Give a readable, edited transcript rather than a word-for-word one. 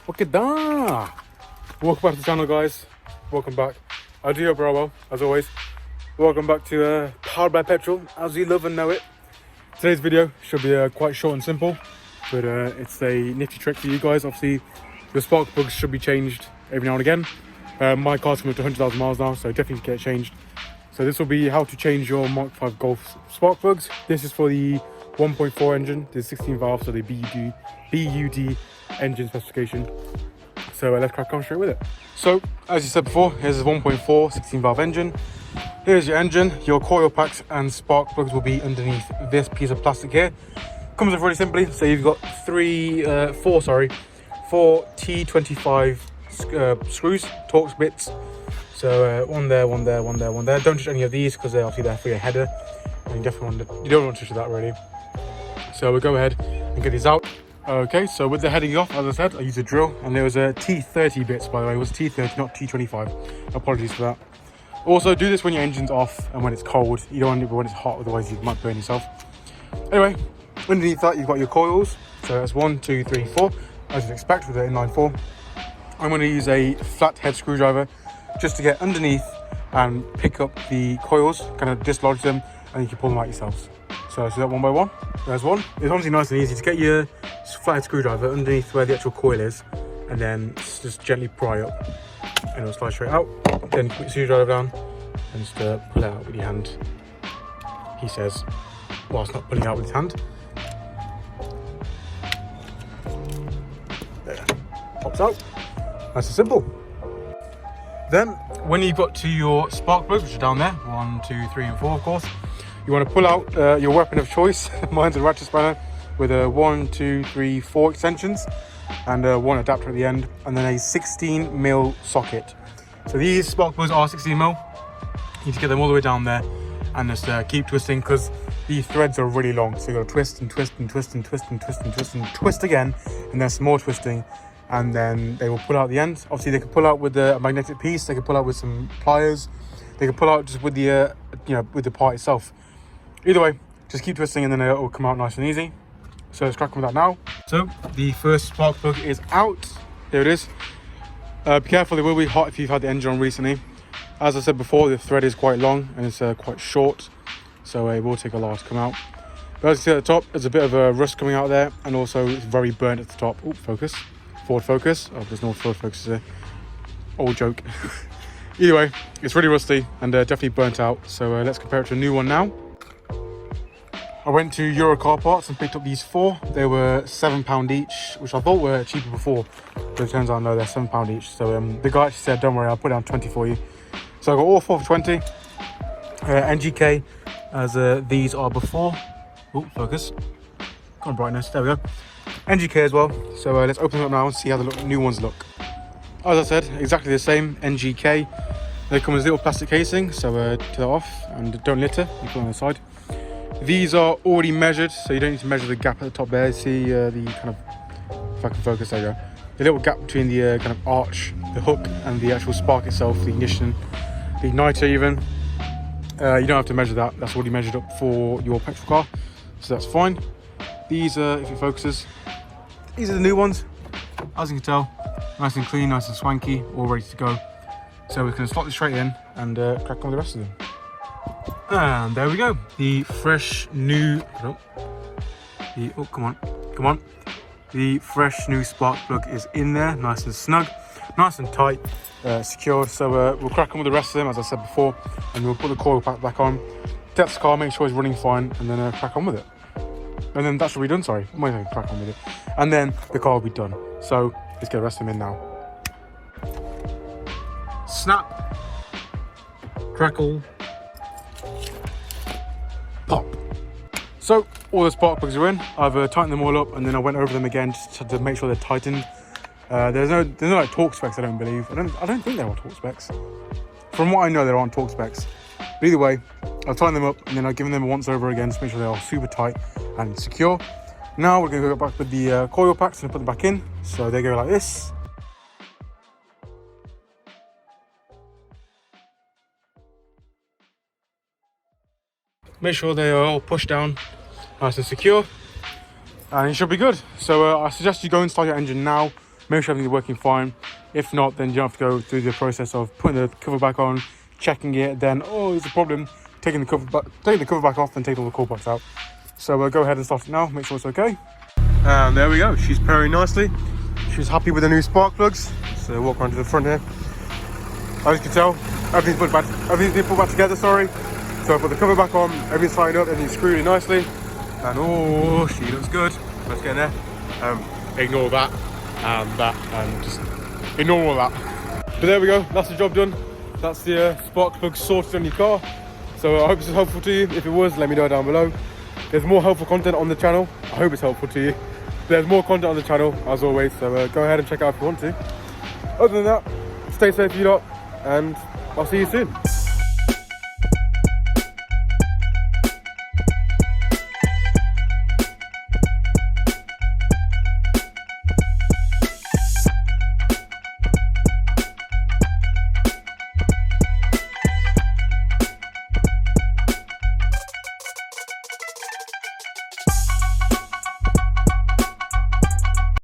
Look at that. Welcome back to the channel, guys. Welcome back. I do hope you're well, as always. Welcome back to Powered by Petrol, as you love and know it. Today's video should be quite short and simple, but it's a nifty trick for you guys. Obviously, your spark plugs should be changed every now and again. My car's coming up to 100,000 miles now, so definitely get it changed. So this will be how to change your MK5 Golf spark plugs. This is for the 1.4 engine, the 16 valve, so the BUD engine specification. So let's crack on straight with it. So as you said before, here's a 1.4 16 valve engine. Here's your engine. Your coil packs and spark plugs will be underneath this piece of plastic here. Comes with really simply. So you've got four T25 screws, Torx bits. So one there, one there, one there, one there. Don't touch any of these because they're obviously there for your header, and you definitely don't want to touch that really. So we'll go ahead and get these out. Okay, so with the heading off, as I said, I used a drill, and there was a T30 bits, by the way. It was T30, not T25. Apologies for that. Also, do this when your engine's off and when it's cold. You don't want it when it's hot, otherwise you might burn yourself. Anyway, underneath that, you've got your coils. So that's 1, 2, 3, 4, as you'd expect with an inline 4. I'm going to use a flat head screwdriver just to get underneath and pick up the coils, kind of dislodge them, and you can pull them out yourselves. So let's do that one by one. There's one. It's honestly nice and easy to get your flathead screwdriver underneath where the actual coil is, and then just gently pry up, and it'll slide straight out. Then you put your screwdriver down and just pull it out with your hand. He says, whilst not pulling it out with his hand. There, pops out. Nice and simple. Then, when you've got to your spark plugs, which are down there, 1, 2, 3, and 4, of course, you want to pull out your weapon of choice. Mine's a ratchet spanner with a 1, 2, 3, 4 extensions and one adapter at the end, and then a 16mm socket. So these spark plugs are 16mm. You need to get them all the way down there and just keep twisting, because the threads are really long. So you've got to twist and twist and twist and twist and twist and twist and twist again, and then some more twisting, and then they will pull out the end. Obviously, they can pull out with a magnetic piece. They can pull out with some pliers. They can pull out just with the with the part itself. Either way, just keep twisting and then it will come out nice and easy. So let's crack on with that now. So the first spark plug is out. Here it is. Be careful, it will be hot if you've had the engine on recently. As I said before, the thread is quite long and it's quite short, so it will take a while to come out. But as you see at the top, there's a bit of a rust coming out there, and also it's very burnt at the top. Oh, focus. Forward focus. Oh, there's no forward focus there. Old joke. Either way, it's really rusty and definitely burnt out. So let's compare it to a new one now. I went to Euro Car Parts and picked up these 4. They were £7 each, which I thought were cheaper before, but it turns out no, they're £7 each. So the guy actually said, don't worry, I'll put down 20 for you. So I got all 4 for 20. NGK, as these are before. Oh, focus. Come on, brightness. There we go. NGK as well. So let's open them up now and see how the new ones look. As I said, exactly the same, NGK. They come with a little plastic casing, so take that off and don't litter. You put it on the side. These are already measured, so you don't need to measure the gap at the top there. See the kind of, if I can focus, there you go. The little gap between the kind of arch, the hook, and the actual spark itself, the ignition, the igniter even. You don't have to measure that. That's already measured up for your petrol car, so that's fine. These, if it focuses, these are the new ones. As you can tell, nice and clean, nice and swanky, all ready to go. So we're going to slot this straight in and crack on with the rest of them. And there we go, the fresh new, the fresh new spark plug is in there, nice and snug, nice and tight, secured. So we'll crack on with the rest of them, as I said before, and we'll put the coil pack back on, test the car, make sure it's running fine, and then crack on with it. And then that should be done, sorry, I'm going to crack on with it. And then the car will be done. So let's get the rest of them in now. Snap, crackle, pop. So all the spark plugs are in. I've tightened them all up, and then I went over them again just to make sure they're tightened. There's no like torque specs, I don't believe. I don't think there are torque specs. From what I know, there aren't torque specs. But either way, I've tightened them up, and then I've given them a once over again to make sure they are super tight and secure. Now we're going to go back with the coil packs and put them back in. So they go like this. Make sure they are all pushed down nice and secure, and it should be good. So I suggest you go install your engine now, make sure everything's working fine. If not, then you have to go through the process of putting the cover back on, checking it, then, oh, there's a problem, taking the cover back off and taking all the coil packs out. So go ahead and start it now, make sure it's okay. And there we go, she's purring nicely. She's happy with the new spark plugs. So walk around to the front here. As you can tell, everything's been put back together, sorry. So I put the cover back on, everything's tightened up, everything's screwed really nicely. And oh, she looks good. Let's get in there. Ignore that and just ignore all that. But there we go, that's the job done. That's the spark plug sorted on your car. So I hope this is helpful to you. If it was, let me know down below. There's more helpful content on the channel. I hope it's helpful to you. There's more content on the channel, as always, so go ahead and check it out if you want to. Other than that, stay safe, you lot, and I'll see you soon.